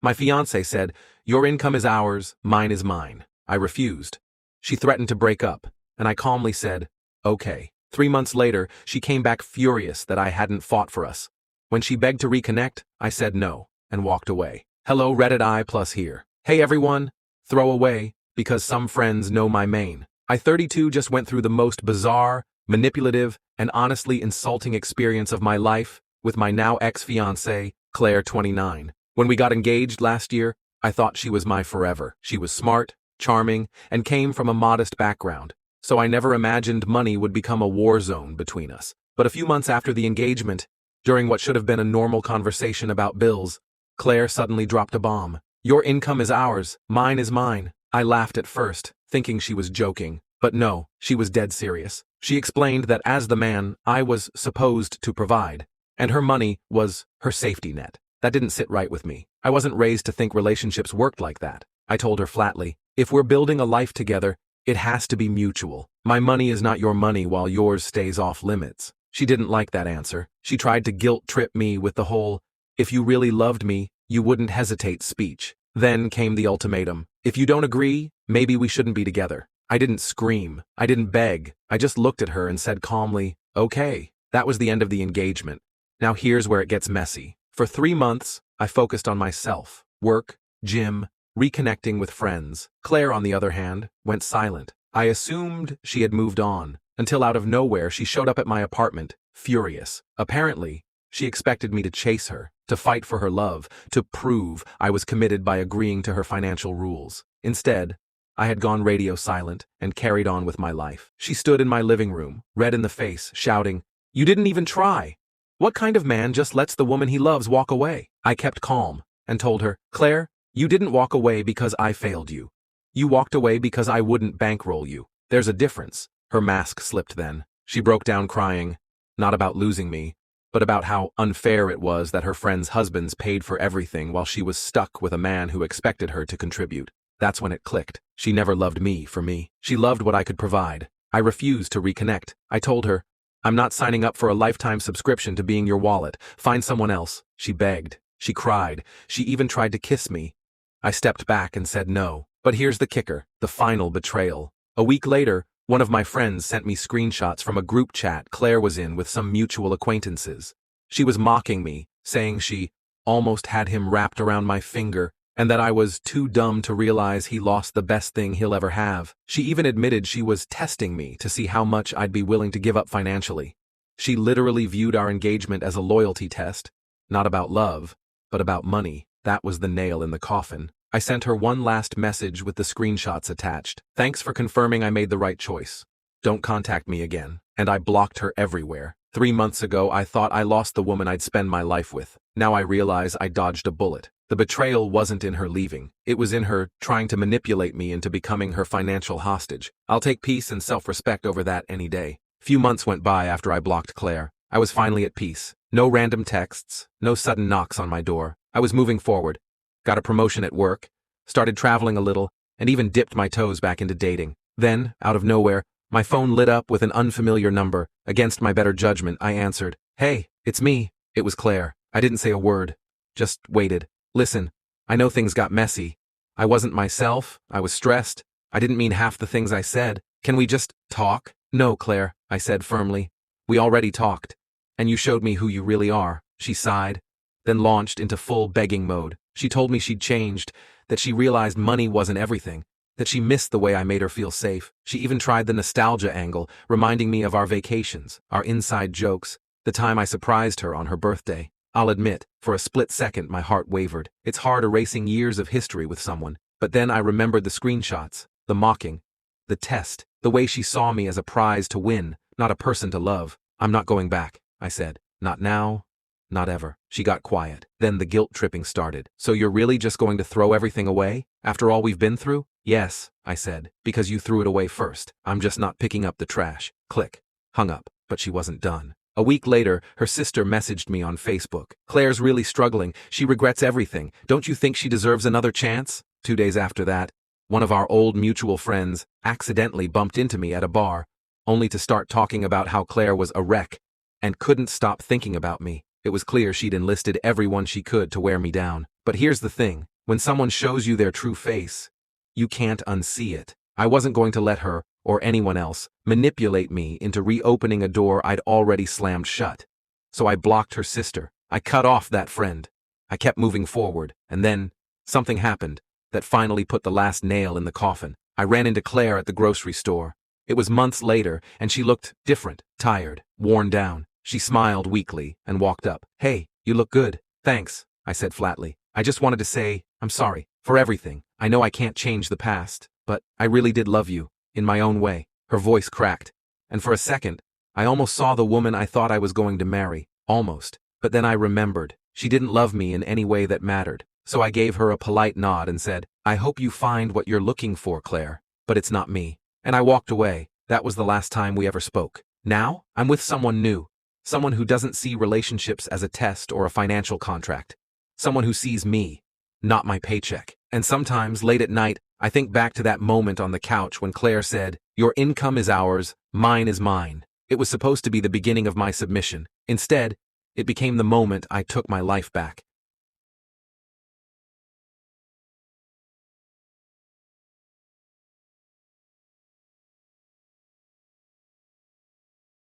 My fiancée said, "Your income is ours, mine is mine." I refused. She threatened to break up, and I calmly said, "Okay." 3 months later, she came back furious that I hadn't fought for us. When she begged to reconnect, I said no, and walked away. Hello Reddit I plus here. Hey everyone, throw away, because some friends know my main. I 32 just went through the most bizarre, manipulative, and honestly insulting experience of my life with my now ex-fiancée, Claire 29. When we got engaged last year, I thought she was my forever. She was smart, charming, and came from a modest background, so I never imagined money would become a war zone between us. But a few months after the engagement, during what should have been a normal conversation about bills, Claire suddenly dropped a bomb. "Your income is ours, mine is mine." I laughed at first, thinking she was joking, but no, she was dead serious. She explained that as the man, I was supposed to provide, and her money was her safety net. That didn't sit right with me. I wasn't raised to think relationships worked like that. I told her flatly, "If we're building a life together, it has to be mutual. My money is not your money while yours stays off limits." She didn't like that answer. She tried to guilt-trip me with the whole, "If you really loved me, you wouldn't hesitate" speech. Then came the ultimatum. "If you don't agree, maybe we shouldn't be together." I didn't scream. I didn't beg. I just looked at her and said calmly, "Okay." That was the end of the engagement. Now here's where it gets messy. For 3 months, I focused on myself, work, gym, reconnecting with friends. Claire, on the other hand, went silent. I assumed she had moved on, until out of nowhere she showed up at my apartment, furious. Apparently, she expected me to chase her, to fight for her love, to prove I was committed by agreeing to her financial rules. Instead, I had gone radio silent and carried on with my life. She stood in my living room, red in the face, shouting, "You didn't even try. What kind of man just lets the woman he loves walk away?" I kept calm and told her, "Claire, you didn't walk away because I failed you. You walked away because I wouldn't bankroll you. There's a difference." Her mask slipped then. She broke down crying, not about losing me, but about how unfair it was that her friends' husbands paid for everything while she was stuck with a man who expected her to contribute. That's when it clicked. She never loved me for me. She loved what I could provide. I refused to reconnect. I told her, "I'm not signing up for a lifetime subscription to being your wallet. Find someone else." She begged. She cried. She even tried to kiss me. I stepped back and said no. But here's the kicker, the final betrayal. A week later, one of my friends sent me screenshots from a group chat Claire was in with some mutual acquaintances. She was mocking me, saying she almost had him wrapped around my finger, and that I was too dumb to realize he lost the best thing he'll ever have. She even admitted she was testing me to see how much I'd be willing to give up financially. She literally viewed our engagement as a loyalty test, not about love, but about money. That was the nail in the coffin. I sent her one last message with the screenshots attached. "Thanks for confirming I made the right choice. Don't contact me again." And I blocked her everywhere. 3 months ago, I thought I lost the woman I'd spend my life with. Now I realize I dodged a bullet. The betrayal wasn't in her leaving. It was in her trying to manipulate me into becoming her financial hostage. I'll take peace and self-respect over that any day. Few months went by after I blocked Claire. I was finally at peace. No random texts, no sudden knocks on my door. I was moving forward. Got a promotion at work, started traveling a little, and even dipped my toes back into dating. Then, out of nowhere, my phone lit up with an unfamiliar number. Against my better judgment, I answered. "Hey, it's me." It was Claire. I didn't say a word. Just waited. "Listen, I know things got messy. I wasn't myself. I was stressed. I didn't mean half the things I said. Can we just talk?" "No, Claire," I said firmly. "We already talked. And you showed me who you really are." She sighed, then launched into full begging mode. She told me she'd changed, that she realized money wasn't everything, that she missed the way I made her feel safe. She even tried the nostalgia angle, reminding me of our vacations, our inside jokes, the time I surprised her on her birthday. I'll admit, for a split second my heart wavered. It's hard erasing years of history with someone. But then I remembered the screenshots, the mocking, the test, the way she saw me as a prize to win, not a person to love. "I'm not going back," I said. "Not now, not ever." She got quiet. Then the guilt tripping started. "So you're really just going to throw everything away? After all we've been through?" "Yes," I said, "because you threw it away first. I'm just not picking up the trash." Click. Hung up. But she wasn't done. A week later, her sister messaged me on Facebook. "Claire's really struggling. She regrets everything. Don't you think she deserves another chance?" 2 days after that, one of our old mutual friends accidentally bumped into me at a bar, only to start talking about how Claire was a wreck and couldn't stop thinking about me. It was clear she'd enlisted everyone she could to wear me down. But here's the thing. When someone shows you their true face, you can't unsee it. I wasn't going to let her, or anyone else, manipulate me into reopening a door I'd already slammed shut. So I blocked her sister. I cut off that friend. I kept moving forward, and then something happened that finally put the last nail in the coffin. I ran into Claire at the grocery store. It was months later, and she looked different, tired, worn down. She smiled weakly and walked up. "Hey, you look good." "Thanks," I said flatly. "I just wanted to say, I'm sorry for everything. I know I can't change the past, but I really did love you, in my own way." Her voice cracked, and for a second, I almost saw the woman I thought I was going to marry. Almost. But then I remembered. She didn't love me in any way that mattered. So I gave her a polite nod and said, "I hope you find what you're looking for, Claire, but it's not me." And I walked away. That was the last time we ever spoke. Now, I'm with someone new. Someone who doesn't see relationships as a test or a financial contract. Someone who sees me, not my paycheck. And sometimes, late at night, I think back to that moment on the couch when Claire said, "Your income is ours, mine is mine." It was supposed to be the beginning of my submission. Instead, it became the moment I took my life back.